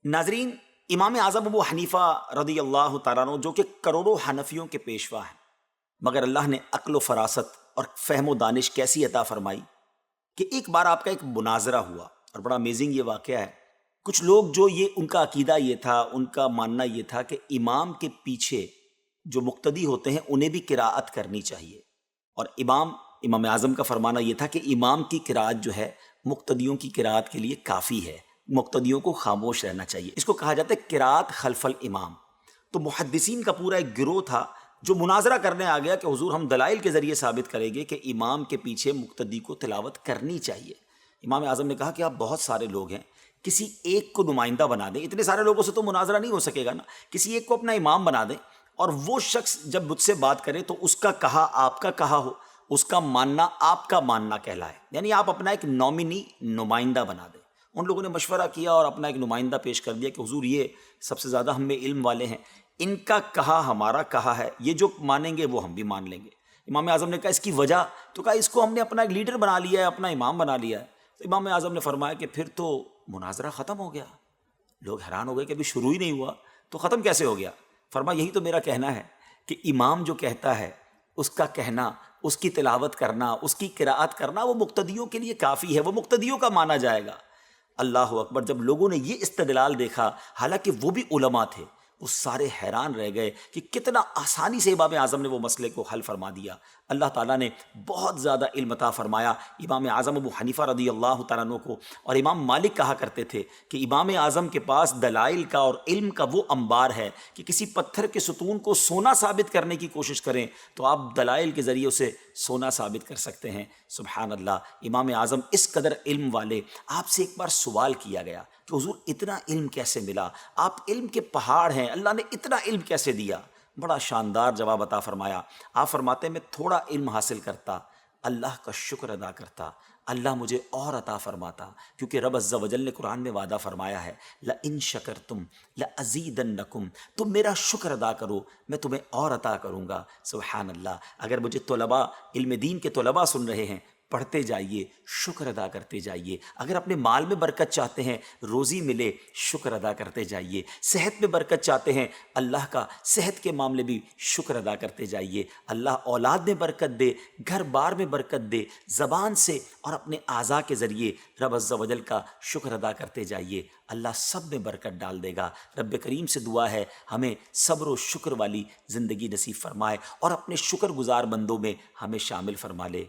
ناظرین، امام اعظم ابو حنیفہ رضی اللہ تعالیٰ عنہ جو کہ کروڑوں حنفیوں کے پیشوا ہیں، مگر اللہ نے عقل و فراست اور فہم و دانش کیسی عطا فرمائی کہ ایک بار آپ کا ایک مناظرہ ہوا، اور بڑا امیزنگ یہ واقعہ ہے۔ کچھ لوگ جو ان کا عقیدہ یہ تھا، ان کا ماننا یہ تھا کہ امام کے پیچھے جو مقتدی ہوتے ہیں انہیں بھی قراءت کرنی چاہیے، اور امام اعظم کا فرمانا یہ تھا کہ امام کی قراءت جو ہے مقتدیوں کی قراءت کے لیے کافی ہے، مقتدیوں کو خاموش رہنا چاہیے۔ اس کو کہا جاتا ہے قراءت خلف الامام۔ تو محدثین کا پورا ایک گروہ تھا جو مناظرہ کرنے آ گیا کہ حضور ہم دلائل کے ذریعے ثابت کریں گے کہ امام کے پیچھے مقتدی کو تلاوت کرنی چاہیے۔ امام اعظم نے کہا کہ آپ بہت سارے لوگ ہیں، کسی ایک کو نمائندہ بنا دیں، اتنے سارے لوگوں سے تو مناظرہ نہیں ہو سکے گا نا، کسی ایک کو اپنا امام بنا دیں، اور وہ شخص جب مجھ سے بات کرے تو اس کا کہا آپ کا کہا ہو، اس کا ماننا آپ کا ماننا کہلائے، یعنی آپ اپنا ایک نامنی نمائندہ بنا دیں۔ ان لوگوں نے مشورہ کیا اور اپنا ایک نمائندہ پیش کر دیا کہ حضور یہ سب سے زیادہ ہم میں علم والے ہیں، ان کا کہا ہمارا کہا ہے، یہ جو مانیں گے وہ ہم بھی مان لیں گے۔ امام اعظم نے کہا اس کی وجہ، تو کہا اس کو ہم نے اپنا ایک لیڈر بنا لیا ہے، اپنا امام بنا لیا ہے۔ تو امام اعظم نے فرمایا کہ پھر تو مناظرہ ختم ہو گیا۔ لوگ حیران ہو گئے کہ ابھی شروع ہی نہیں ہوا تو ختم کیسے ہو گیا؟ فرمایا یہی تو میرا کہنا ہے کہ امام جو کہتا ہے اس کا کہنا، اس کی تلاوت کرنا، اس کی قراءت کرنا وہ مقتدیوں کے لیے کافی ہے، وہ مقتدیوں کا مانا جائے گا۔ اللہ اکبر! جب لوگوں نے یہ استدلال دیکھا، حالانکہ وہ بھی علماء تھے، وہ سارے حیران رہ گئے کہ کتنا آسانی سے امام اعظم نے وہ مسئلے کو حل فرما دیا۔ اللہ تعالیٰ نے بہت زیادہ علم عطا فرمایا امام اعظم ابو حنیفہ رضی اللہ تعالیٰ عنہ کو۔ اور امام مالک کہا کرتے تھے کہ امام اعظم کے پاس دلائل کا اور علم کا وہ انبار ہے کہ کسی پتھر کے ستون کو سونا ثابت کرنے کی کوشش کریں تو آپ دلائل کے ذریعے اسے سونا ثابت کر سکتے ہیں۔ سبحان اللہ! امام اعظم اس قدر علم والے۔ آپ سے ایک بار سوال کیا گیا کہ حضور اتنا علم کیسے ملا؟ آپ علم کے پہاڑ ہیں، اللہ نے اتنا علم کیسے دیا؟ بڑا شاندار جواب عطا فرمایا۔ آپ فرماتے ہیں میں تھوڑا علم حاصل کرتا، اللہ کا شکر ادا کرتا، اللہ مجھے اور عطا فرماتا، کیونکہ رب عز و جل نے قرآن میں وعدہ فرمایا ہے لَإِن شَكَرْتُمْ لَأَزِيدَنَّكُمْ، تم میرا شکر ادا کرو میں تمہیں اور عطا کروں گا۔ سبحان اللہ! اگر مجھے طلباء، علم دین کے طلباء سن رہے ہیں، پڑھتے جائیے، شکر ادا کرتے جائیے۔ اگر اپنے مال میں برکت چاہتے ہیں، روزی ملے، شکر ادا کرتے جائیے۔ صحت میں برکت چاہتے ہیں، اللہ کا صحت کے معاملے بھی شکر ادا کرتے جائیے۔ اللہ اولاد میں برکت دے، گھر بار میں برکت دے، زبان سے اور اپنے اعضاء کے ذریعے رب عز و جل کا شکر ادا کرتے جائیے، اللہ سب میں برکت ڈال دے گا۔ رب کریم سے دعا ہے ہمیں صبر و شکر والی زندگی نصیب فرمائے اور اپنے شکر گزار بندوں میں ہمیں شامل فرما لے۔